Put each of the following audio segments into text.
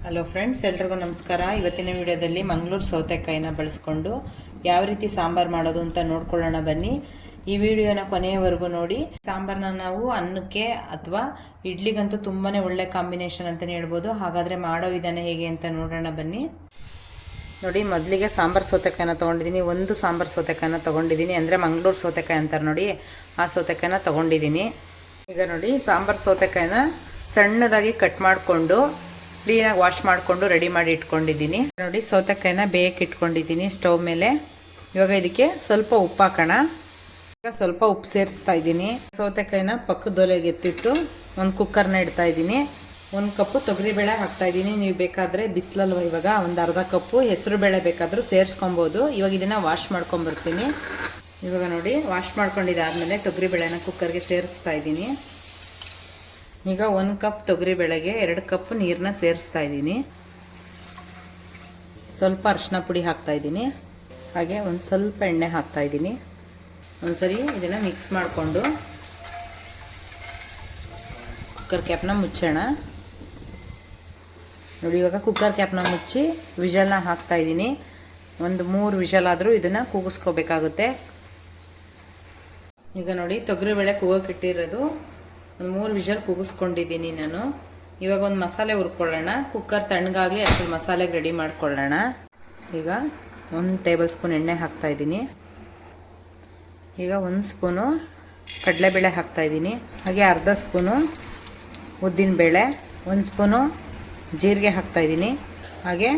Hello friends, ಎಲ್ರಿಗೂ ನಮಸ್ಕಾರ. ಇವತ್ತಿನ ವಿಡಿಯೋದಲ್ಲಿ ಮಂಗಳೂರು ಸೌತೆಕಾಯಿನ ಬಳಸ್ಕೊಂಡು ಯಾವ ರೀತಿ ಸಾಂಬಾರು ಮಾಡೋದು ಅಂತ ನೋಡ್ಕೊಳ್ಳೋಣ ಬನ್ನಿ. ಈ ವಿಡಿಯೋನ ಕೊನೆಯವರೆಗೂ ನೋಡಿ. ಸಾಂಬಾರನ್ನ ನಾವು ಅನ್ನಕ್ಕೆ ಅಥವಾ ಇಡ್ಲಿಗಂತೂ ತುಂಬಾ ಒಳ್ಳೆ ಕಾಂಬಿನೇಷನ್ ಅಂತಲೇ ಹೇಳ್ಬೋದು. ಹಾಗಾದರೆ ಮಾಡೋ ವಿಧಾನ ಹೇಗೆ ಅಂತ ನೋಡೋಣ ಬನ್ನಿ. ನೋಡಿ, ಮೊದಲಿಗೆ ಸಾಂಬಾರು ಸೌತೆಕಾಯಿನ ತೊಗೊಂಡಿದ್ದೀನಿ. ಒಂದು ಸಾಂಬಾರು ಸೌತೆಕಾಯಿನ ತೊಗೊಂಡಿದ್ದೀನಿ, ಅಂದರೆ ಮಂಗಳೂರು ಸೌತೆಕಾಯಿ ಅಂತಾರೆ ನೋಡಿ, ಆ ಸೌತೆಕಾಯಿನ ತೊಗೊಂಡಿದ್ದೀನಿ. ಈಗ ನೋಡಿ, ಸಾಂಬಾರು ಸೌತೆಕಾಯಿನ ಸಣ್ಣದಾಗಿ ಕಟ್ ಮಾಡಿಕೊಂಡು ಕ್ಲೀನಾಗಿ ವಾಶ್ ಮಾಡಿಕೊಂಡು ರೆಡಿ ಮಾಡಿ ಇಟ್ಕೊಂಡಿದ್ದೀನಿ. ನೋಡಿ, ಸೌತೆಕಾಯಿನ ಬೇಯಕ್ಕೆ ಇಟ್ಕೊಂಡಿದ್ದೀನಿ ಸ್ಟವ್ ಮೇಲೆ. ಇವಾಗ ಇದಕ್ಕೆ ಸ್ವಲ್ಪ ಉಪ್ಪು ಹಾಕೋಣ. ಈಗ ಸ್ವಲ್ಪ ಉಪ್ಪು ಸೇರಿಸ್ತಾ ಇದ್ದೀನಿ. ಸೌತೆಕಾಯಿನ ಪಕ್ಕದೊಲೆಗೆ ಎತ್ತಿಟ್ಟು ಒಂದು ಕುಕ್ಕರ್ನ ಇಡ್ತಾ ಇದ್ದೀನಿ. 1 ಕಪ್ಪು ತೊಗರಿಬೇಳೆ ಹಾಕ್ತಾ ಇದ್ದೀನಿ. ನೀವು ಬೇಕಾದರೆ ಬಿಸಿಲಲ್ವ ಇವಾಗ ಒಂದು ಅರ್ಧ ಕಪ್ಪು ಹೆಸರು ಬೇಳೆ ಬೇಕಾದರೂ ಸೇರಿಸ್ಕೊಬೋದು. ಇವಾಗ ಇದನ್ನು ವಾಶ್ ಮಾಡ್ಕೊಂಬರ್ತೀನಿ. ಇವಾಗ ನೋಡಿ, ವಾಶ್ ಮಾಡ್ಕೊಂಡಿದ್ದಾದಮೇಲೆ ತೊಗರಿಬೇಳೆನ ಕುಕ್ಕರ್ಗೆ ಸೇರಿಸ್ತಾ ಇದ್ದೀನಿ. ಈಗ 1 ಕಪ್ ತೊಗರಿಬೇಳೆಗೆ 2 ಕಪ್ ನೀರನ್ನ ಸೇರಿಸ್ತಾ ಇದ್ದೀನಿ. ಸ್ವಲ್ಪ ಅರಿಶಿನ ಪುಡಿ ಹಾಕ್ತಾ ಇದ್ದೀನಿ. ಹಾಗೆ ಒಂದು ಸ್ವಲ್ಪ ಎಣ್ಣೆ ಹಾಕ್ತಾ ಇದ್ದೀನಿ. ಒಂದ್ಸರಿ ಇದನ್ನು ಮಿಕ್ಸ್ ಮಾಡಿಕೊಂಡು ಕುಕ್ಕರ್ ಕ್ಯಾಪ್ನ ಮುಚ್ಚೋಣ. ನೋಡಿ, ಇವಾಗ ಕುಕ್ಕರ್ ಕ್ಯಾಪ್ನ ಮುಚ್ಚಿ ವಿಷಲ್ನ ಹಾಕ್ತಾ ಇದ್ದೀನಿ. ಒಂದು 3 ವಿಷಲ್ ಆದರೂ ಇದನ್ನು ಕೂಗಿಸ್ಕೋಬೇಕಾಗುತ್ತೆ. ಈಗ ನೋಡಿ, ತೊಗರಿಬೇಳೆ ಕೂಗೋಕೆ ಇಟ್ಟಿರೋದು ಒಂದು 3 ವಿಷಲ್ ಕೂಗಿಸ್ಕೊಂಡಿದ್ದೀನಿ ನಾನು. ಇವಾಗ ಒಂದು ಮಸಾಲೆ ಹುರ್ಕೊಳ್ಳೋಣ. ಕುಕ್ಕರ್ ತಣ್ಣಗಾಗಲಿ ಅಷ್ಟು ಮಸಾಲೆಗೆ ರೆಡಿ ಮಾಡ್ಕೊಳ್ಳೋಣ. ಈಗ 1 ಟೇಬಲ್ ಸ್ಪೂನ್ ಎಣ್ಣೆ ಹಾಕ್ತಾ ಇದ್ದೀನಿ. ಈಗ 1 ಸ್ಪೂನು ಕಡಲೆಬೇಳೆ ಹಾಕ್ತಾ ಇದ್ದೀನಿ. ಹಾಗೆ ಅರ್ಧ ಸ್ಪೂನು ಉದ್ದಿನಬೇಳೆ, 1 ಸ್ಪೂನು ಜೀರಿಗೆ ಹಾಕ್ತಾ ಇದ್ದೀನಿ. ಹಾಗೆ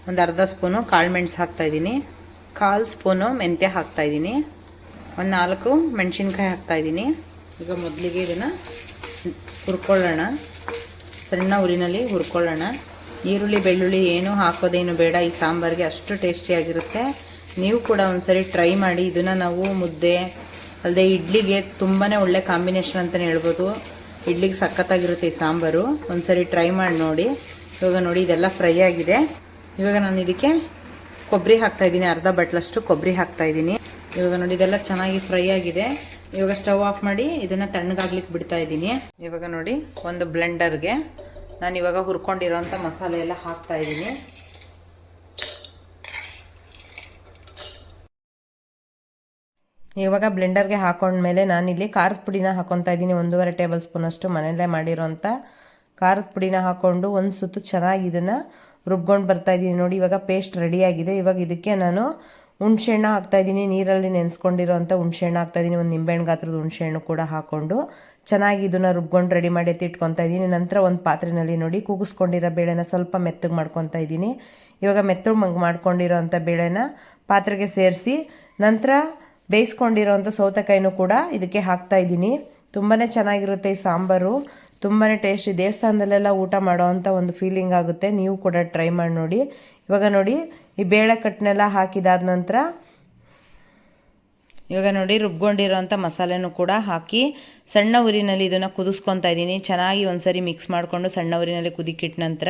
ಒಂದು ಅರ್ಧ ಸ್ಪೂನು ಕಾಳುಮೆಣಸು ಹಾಕ್ತಾ ಇದ್ದೀನಿ. 1/4 ಸ್ಪೂನು ಮೆಂತ್ಯ ಹಾಕ್ತಾ ಇದ್ದೀನಿ. ಒಂದು 4 ಮೆಣಸಿನ್ಕಾಯಿ ಹಾಕ್ತಾ ಇದ್ದೀನಿ. ಈಗ ಮೊದಲಿಗೆ ಇದನ್ನು ಹುರ್ಕೊಳ್ಳೋಣ. ಸಣ್ಣ ಉರಿನಲ್ಲಿ ಹುರ್ಕೊಳ್ಳೋಣ. ಈರುಳ್ಳಿ ಬೆಳ್ಳುಳ್ಳಿ ಏನೂ ಹಾಕೋದೇನು ಬೇಡ. ಈ ಸಾಂಬಾರಿಗೆ ಅಷ್ಟು ಟೇಸ್ಟಿಯಾಗಿರುತ್ತೆ. ನೀವು ಕೂಡ ಒಂದ್ಸರಿ ಟ್ರೈ ಮಾಡಿ. ಇದನ್ನು ನಾವು ಮುದ್ದೆ ಅಲ್ಲದೆ ಇಡ್ಲಿಗೆ ತುಂಬಾ ಒಳ್ಳೆ ಕಾಂಬಿನೇಷನ್ ಅಂತಲೇ ಹೇಳ್ಬೋದು. ಇಡ್ಲಿಗೆ ಸಖತ್ತಾಗಿರುತ್ತೆ ಈ ಸಾಂಬಾರು. ಒಂದ್ಸರಿ ಟ್ರೈ ಮಾಡಿ ನೋಡಿ. ಇವಾಗ ನೋಡಿ, ಇದೆಲ್ಲ ಫ್ರೈ ಆಗಿದೆ. ಇವಾಗ ನಾನು ಇದಕ್ಕೆ ಕೊಬ್ಬರಿ ಹಾಕ್ತಾಯಿದ್ದೀನಿ. ಅರ್ಧ ಬಟ್ಲಷ್ಟು ಕೊಬ್ಬರಿ ಹಾಕ್ತಾಯಿದ್ದೀನಿ. ಇವಾಗ ನೋಡಿ, ಇದೆಲ್ಲ ಚೆನ್ನಾಗಿ ಫ್ರೈ ಆಗಿದೆ. ಇವಾಗ ಸ್ಟವ್ ಆಫ್ ಮಾಡಿ ಇದನ್ನು ತಣ್ಣಗಾಗ್ಲಿಕ್ಕೆ ಬಿಡ್ತಾ ಇದ್ದೀನಿ. ಇವಾಗ ನೋಡಿ, ಒಂದು ಬ್ಲೆಂಡರ್ಗೆ ನಾನು ಇವಾಗ ಹುರ್ಕೊಂಡಿರೋಂಥ ಮಸಾಲೆ ಎಲ್ಲ ಹಾಕ್ತಾ ಇದ್ದೀನಿ. ಇವಾಗ ಬ್ಲೆಂಡರ್ಗೆ ಹಾಕೊಂಡ್ಮೇಲೆ ನಾನಿಲ್ಲಿ ಖಾರದ ಪುಡಿನ ಹಾಕೊತಾ ಇದ್ದೀನಿ. 1.5 ಟೇಬಲ್ ಸ್ಪೂನ್ ಅಷ್ಟು ಮನೆಯಲ್ಲೇ ಮಾಡಿರೋಂಥ ಖಾರದ ಪುಡಿನ ಹಾಕ್ಕೊಂಡು ಒಂದು ಸುತ್ತು ಚೆನ್ನಾಗಿ ಇದನ್ನು ರುಬ್ಕೊಂಡು ಬರ್ತಾ ಇದ್ದೀನಿ. ನೋಡಿ, ಇವಾಗ ಪೇಸ್ಟ್ ರೆಡಿಯಾಗಿದೆ. ಇವಾಗ ಇದಕ್ಕೆ ನಾನು ಹುಣಸೆಹಣ್ಣು ಹಾಕ್ತಾಯಿದ್ದೀನಿ. ನೀರಲ್ಲಿ ನೆನೆಸ್ಕೊಂಡಿರೋಂಥ ಹುಣಸೆಹಣ್ಣು ಹಾಕ್ತಾಯಿದ್ದೀನಿ. ಒಂದು ನಿಂಬೆಹಣ್ಣು ಗಾತ್ರದ ಹುಣಸೆಹಣ್ಣು ಕೂಡ ಹಾಕ್ಕೊಂಡು ಚೆನ್ನಾಗಿ ಇದನ್ನು ರುಬ್ಕೊಂಡು ರೆಡಿ ಮಾಡಿ ಎತ್ತಿಟ್ಕೊತಾ ಇದ್ದೀನಿ. ನಂತರ ಒಂದು ಪಾತ್ರೆಯಲ್ಲಿ ನೋಡಿ, ಕೂಗಿಸ್ಕೊಂಡಿರೋ ಬೇಳೆನ ಸ್ವಲ್ಪ ಮೆತ್ತಗೆ ಮಾಡ್ಕೊತಾ ಇದ್ದೀನಿ. ಇವಾಗ ಮೆತ್ತಗೆ ಮಾಡ್ಕೊಂಡಿರೋಂಥ ಬೇಳೆನ ಪಾತ್ರೆಗೆ ಸೇರಿಸಿ ನಂತರ ಬೇಯಿಸ್ಕೊಂಡಿರೋಂಥ ಸೌತೆಕಾಯಿನೂ ಕೂಡ ಇದಕ್ಕೆ ಹಾಕ್ತಾ ಇದ್ದೀನಿ. ತುಂಬಾ ಚೆನ್ನಾಗಿರುತ್ತೆ ಈ ಸಾಂಬಾರು. ತುಂಬಾ ಟೇಸ್ಟಿ. ದೇವಸ್ಥಾನದಲ್ಲೆಲ್ಲ ಊಟ ಮಾಡೋ ಅಂಥ ಒಂದು ಫೀಲಿಂಗ್ ಆಗುತ್ತೆ. ನೀವು ಕೂಡ ಟ್ರೈ ಮಾಡಿ ನೋಡಿ. ಇವಾಗ ನೋಡಿ, ಈ ಬೇಳೆ ಕಟ್ಟನೆಲ್ಲ ಹಾಕಿದಾದ ನಂತರ ಇವಾಗ ನೋಡಿ, ರುಬ್ಕೊಂಡಿರೋಂಥ ಮಸಾಲೆನೂ ಕೂಡ ಹಾಕಿ ಸಣ್ಣ ಉರಿನಲ್ಲಿ ಇದನ್ನು ಕುದಿಸ್ಕೊತಾ ಇದ್ದೀನಿ. ಚೆನ್ನಾಗಿ ಒಂದ್ಸರಿ ಮಿಕ್ಸ್ ಮಾಡಿಕೊಂಡು ಸಣ್ಣ ಉರಿನಲ್ಲಿ ಕುದಿಕಿಟ್ಟ ನಂತರ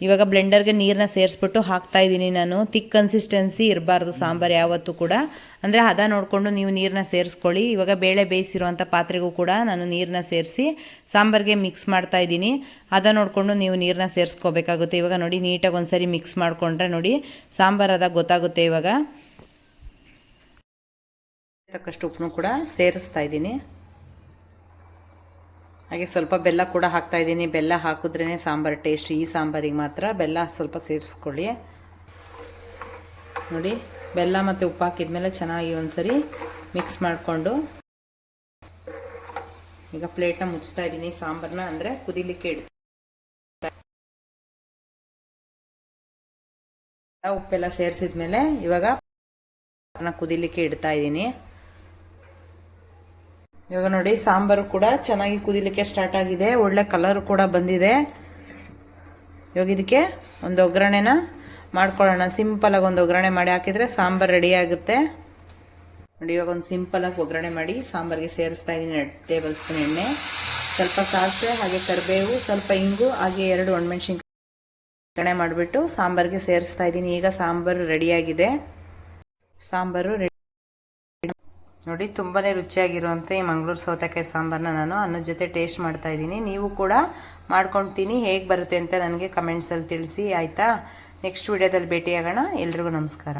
ಇವಾಗ ಬ್ಲೆಂಡರ್ಗೆ ನೀರನ್ನ ಸೇರಿಸ್ಬಿಟ್ಟು ಹಾಕ್ತಾ ಇದ್ದೀನಿ ನಾನು. ತಿಕ್ ಕನ್ಸಿಸ್ಟೆನ್ಸಿ ಇರಬಾರ್ದು ಸಾಂಬಾರು ಯಾವತ್ತೂ ಕೂಡ. ಅಂದರೆ ಹದ ನೋಡಿಕೊಂಡು ನೀವು ನೀರನ್ನ ಸೇರಿಸ್ಕೊಳ್ಳಿ. ಇವಾಗ ಬೇಳೆ ಬೇಯಿಸಿರುವಂಥ ಪಾತ್ರೆಗೂ ಕೂಡ ನಾನು ನೀರನ್ನ ಸೇರಿಸಿ ಸಾಂಬಾರಿಗೆ ಮಿಕ್ಸ್ ಮಾಡ್ತಾ ಇದ್ದೀನಿ. ಹದ ನೋಡಿಕೊಂಡು ನೀವು ನೀರನ್ನ ಸೇರಿಸ್ಕೋಬೇಕಾಗುತ್ತೆ. ಇವಾಗ ನೋಡಿ, ನೀಟಾಗಿ ಒಂದ್ಸರಿ ಮಿಕ್ಸ್ ಮಾಡಿಕೊಂಡ್ರೆ ನೋಡಿ ಸಾಂಬಾರು ಅದಾಗ ಗೊತ್ತಾಗುತ್ತೆ. ಇವಾಗ ತಕ್ಕಷ್ಟು ಉಪ್ಪನ್ನು ಕೂಡ ಸೇರಿಸ್ತಾ ಇದ್ದೀನಿ. ಹಾಗೆ ಸ್ವಲ್ಪ ಬೆಲ್ಲ ಕೂಡ ಹಾಕ್ತಾ ಇದ್ದೀನಿ. ಬೆಲ್ಲ ಹಾಕಿದ್ರೇ ಸಾಂಬಾರು ಟೇಸ್ಟ್. ಈ ಸಾಂಬಾರಿಗೆ ಮಾತ್ರ ಬೆಲ್ಲ ಸ್ವಲ್ಪ ಸೇರಿಸ್ಕೊಳ್ಳಿ. ನೋಡಿ, ಬೆಲ್ಲ ಮತ್ತು ಉಪ್ಪು ಹಾಕಿದ್ಮೇಲೆ ಚೆನ್ನಾಗಿ ಒಂದ್ಸರಿ ಮಿಕ್ಸ್ ಮಾಡಿಕೊಂಡು ಈಗ ಪ್ಲೇಟ್ನ ಮುಚ್ತಾ ಇದ್ದೀನಿ. ಸಾಂಬಾರನ್ನ ಅಂದರೆ ಕುದಿಲಿಕ್ಕೆ ಇಡ್ತೀನಿ. ಉಪ್ಪೆಲ್ಲ ಸೇರಿಸಿದ್ಮೇಲೆ ಇವಾಗ ಕುದಿಲಿಕ್ಕೆ ಇಡ್ತಾ ಇದ್ದೀನಿ. ಇವಾಗ ನೋಡಿ, ಸಾಂಬಾರು ಕೂಡ ಚೆನ್ನಾಗಿ ಕುದಿಲಿಕ್ಕೆ ಸ್ಟಾರ್ಟ್ ಆಗಿದೆ. ಒಳ್ಳೆ ಕಲರ್ ಕೂಡ ಬಂದಿದೆ. ಇವಾಗ ಇದಕ್ಕೆ ಒಂದು ಒಗ್ಗರಣೆನ ಮಾಡ್ಕೊಳ್ಳೋಣ. ಸಿಂಪಲಾಗಿ ಒಂದು ಒಗ್ಗರಣೆ ಮಾಡಿ ಹಾಕಿದರೆ ಸಾಂಬಾರು ರೆಡಿ ಆಗುತ್ತೆ. ನೋಡಿ, ಇವಾಗ ಒಂದು ಸಿಂಪಲಾಗಿ ಒಗ್ಗರಣೆ ಮಾಡಿ ಸಾಂಬಾರಿಗೆ ಸೇರಿಸ್ತಾ ಇದ್ದೀನಿ. 2 ಟೇಬಲ್ ಸ್ಪೂನ್ ಎಣ್ಣೆ, ಸ್ವಲ್ಪ ಸಾಸಿವೆ, ಹಾಗೆ ಕರಿಬೇವು, ಸ್ವಲ್ಪ ಇಂಗು, ಹಾಗೆ 2 ಒಣಮೆಣಸಿನ್ಕಾಯಿ ಒಗ್ಗರಣೆ ಮಾಡಿಬಿಟ್ಟು ಸಾಂಬಾರಿಗೆ ಸೇರಿಸ್ತಾ ಇದ್ದೀನಿ. ಈಗ ಸಾಂಬಾರು ರೆಡಿಯಾಗಿದೆ. ಸಾಂಬಾರು ನೋಡಿ, ತುಂಬಾ ರುಚಿಯಾಗಿರುವಂಥ ಈ ಮಂಗಳೂರು ಸೌತೆಕಾಯಿ ಸಾಂಬಾರನ್ನ ನಾನು ಅನ್ನದ ಜೊತೆ ಟೇಸ್ಟ್ ಮಾಡ್ತಾ ಇದ್ದೀನಿ. ನೀವು ಕೂಡ ಮಾಡ್ಕೊಳ್ತೀನಿ. ಹೇಗೆ ಬರುತ್ತೆ ಅಂತ ನನಗೆ ಕಮೆಂಟ್ಸಲ್ಲಿ ತಿಳಿಸಿ ಆಯಿತಾ. ನೆಕ್ಸ್ಟ್ ವಿಡಿಯೋದಲ್ಲಿ ಭೇಟಿಯಾಗೋಣ. ಎಲ್ರಿಗೂ ನಮಸ್ಕಾರ.